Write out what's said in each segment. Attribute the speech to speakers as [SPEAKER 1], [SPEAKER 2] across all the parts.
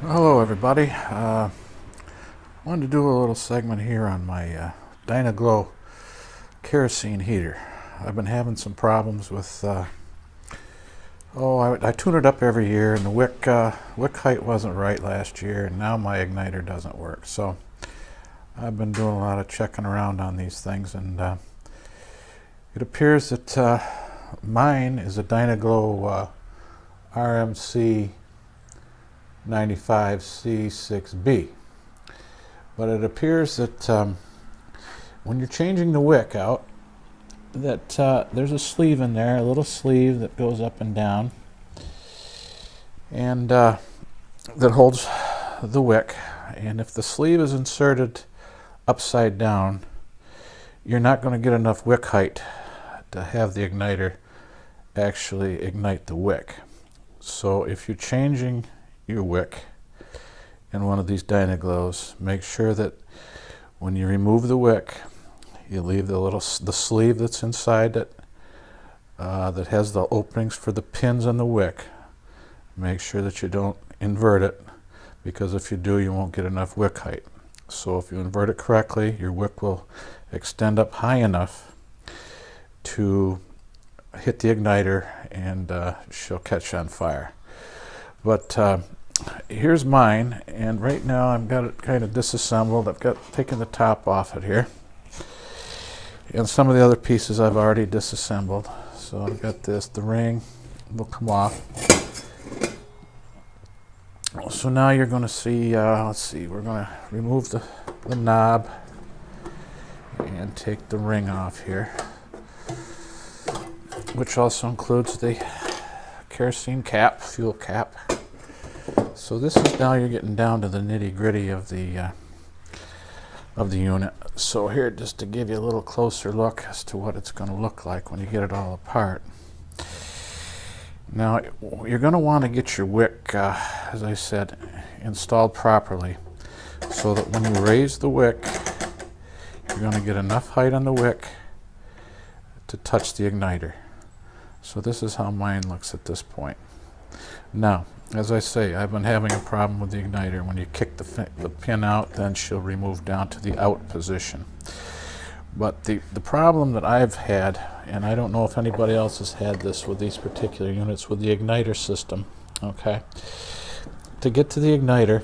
[SPEAKER 1] Hello everybody. Wanted to do a little segment here on my Dyna Glo kerosene heater. I've been having some problems with, I tune it up every year, and the wick height wasn't right last year, and now my igniter doesn't work. So I've been doing a lot of checking around on these things, and it appears that mine is a Dyna Glo RMC 95C6B, but it appears that when you're changing the wick out, that there's a sleeve in there, a little sleeve that goes up and down, and that holds the wick. And if the sleeve is inserted upside down, you're not going to get enough wick height to have the igniter actually ignite the wick. So if you're changing your wick in one of these Dyna Glos, make sure that when you remove the wick, you leave the sleeve that's inside it that has the openings for the pins on the wick. Make sure that you don't invert it, because if you do, you won't get enough wick height. So if you invert it correctly, your wick will extend up high enough to hit the igniter, and she'll catch on fire. But here's mine, and right now I've got it kind of disassembled. I've taken the top off it here, and some of the other pieces I've already disassembled. So I've got this, the ring will come off. So now you're going to see, let's see, we're going to remove the knob and take the ring off here, which also includes the kerosene cap, fuel cap. So this is, now you're getting down to the nitty-gritty of the unit. So here, just to give you a little closer look as to what it's going to look like when you get it all apart. Now you're going to want to get your wick, as I said, installed properly, so that when you raise the wick, you're going to get enough height on the wick to touch the igniter. So this is how mine looks at this point. Now, as I say, I've been having a problem with the igniter. When you kick the pin out, then she'll remove down to the out position. But the problem that I've had, and I don't know if anybody else has had this with these particular units, with the igniter system, okay? To get to the igniter,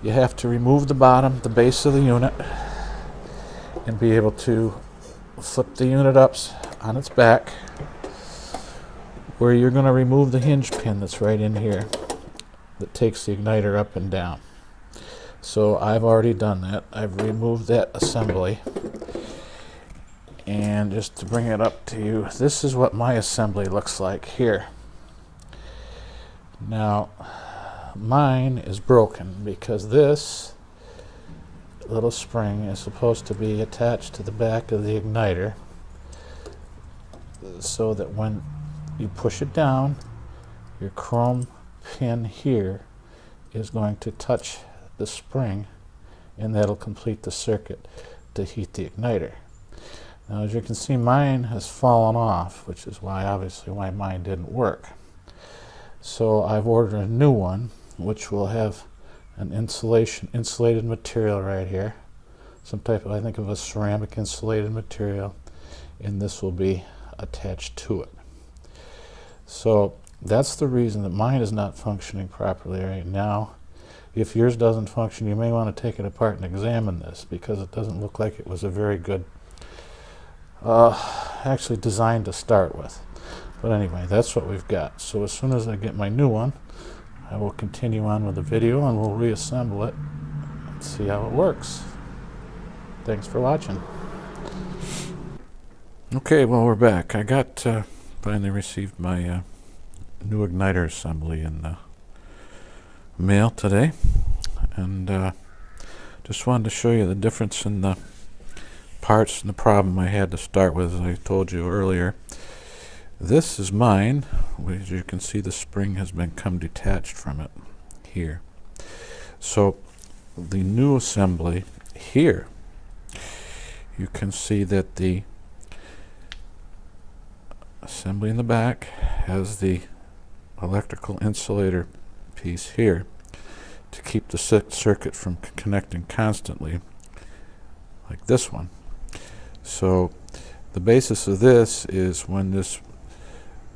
[SPEAKER 1] you have to remove the bottom, the base of the unit, and be able to flip the unit up on its back, where you're going to remove the hinge pin that's right in here that takes the igniter up and down. So I've already done that. I've removed that assembly, and just to bring it up to you, this is what my assembly looks like here. Now mine is broken because this little spring is supposed to be attached to the back of the igniter, so that when you push it down, your chrome pin here is going to touch the spring, and that'll complete the circuit to heat the igniter. Now, as you can see, mine has fallen off, which is obviously why mine didn't work. So I've ordered a new one, which will have an insulated material right here, some type of, I think of a ceramic insulated material, and this will be attached to it. So that's the reason that mine is not functioning properly right now. If yours doesn't function, you may want to take it apart and examine this, because it doesn't look like it was a very good actually designed to start with. But anyway, that's what we've got. So as soon as I get my new one, I will continue on with the video, and we'll reassemble it and see how it works. Thanks for watching. Okay, well, we're back. I got finally received my new igniter assembly in the mail today, and just wanted to show you the difference in the parts and the problem I had to start with. As I told you earlier, this is mine. As you can see, the spring has become detached from it here. So the new assembly here, you can see that the assembly in the back has the electrical insulator piece here, to keep the circuit from connecting constantly, like this one. So the basis of this is when this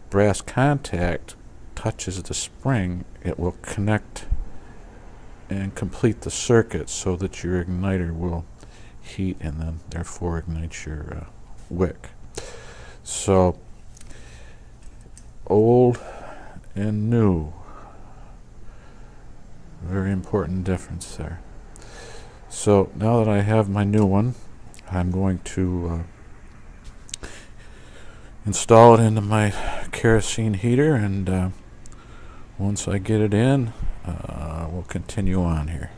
[SPEAKER 1] brass contact touches the spring, it will connect and complete the circuit so that your igniter will heat and then therefore ignite your wick. So old and new, very important difference there. So now that I have my new one, I'm going to install it into my kerosene heater, and once I get it in, we'll continue on here.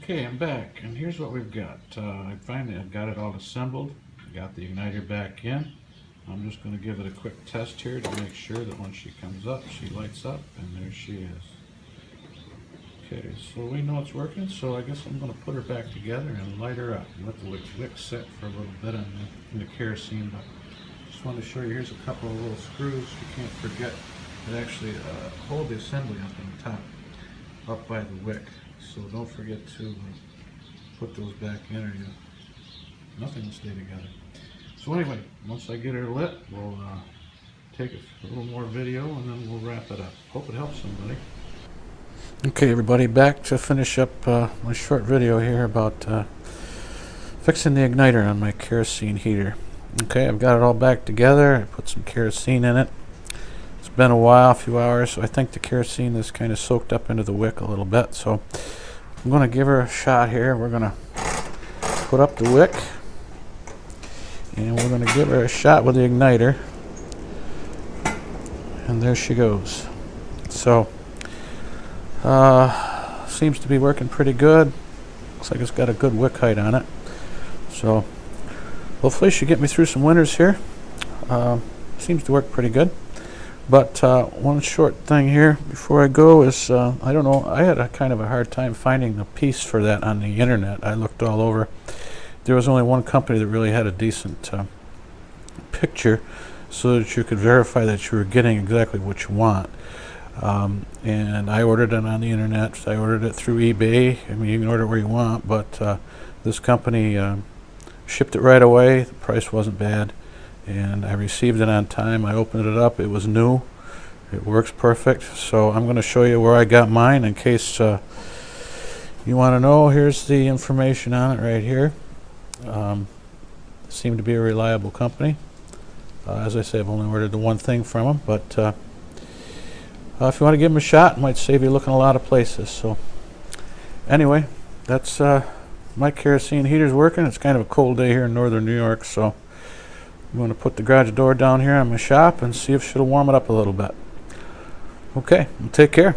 [SPEAKER 1] Okay, I'm back, and here's what we've got. I've got it all assembled. I got the igniter back in. I'm just going to give it a quick test here to make sure that when she comes up, she lights up, and there she is. Okay, so we know it's working, so I guess I'm going to put her back together and light her up. Let the wick set for a little bit in the kerosene, but just wanted to show you, here's a couple of little screws you can't forget that actually hold the assembly up on the top, up by the wick. So don't forget to put those back in, or nothing will stay together. So anyway, once I get her lit, we'll take a little more video and then we'll wrap it up. Hope it helps somebody. Okay, everybody, back to finish up my short video here about fixing the igniter on my kerosene heater. Okay, I've got it all back together. I put some kerosene in it. It's been a while, a few hours, so I think the kerosene is kind of soaked up into the wick a little bit. So I'm going to give her a shot here. We're going to put up the wick, and we're going to give her a shot with the igniter. And there she goes. So seems to be working pretty good. Looks like it's got a good wick height on it. So hopefully she get me through some winters here. Seems to work pretty good. But one short thing here before I go is, I don't know, I had a kind of a hard time finding a piece for that on the internet. I looked all over. There was only one company that really had a decent picture so that you could verify that you were getting exactly what you want. And I ordered it on the internet. I ordered it through eBay. I mean, you can order it where you want, but this company shipped it right away. The price wasn't bad, and I received it on time. I opened it up. It was new. It works perfect. So I'm going to show you where I got mine in case you want to know. Here's the information on it right here. Seemed to be a reliable company. As I say, I've only ordered the one thing from them, but if you want to give them a shot, it might save you looking a lot of places. So anyway, that's my kerosene heater's working. It's kind of a cold day here in northern New York, so I'm going to put the garage door down here on my shop and see if she'll warm it up a little bit. Okay, well, take care.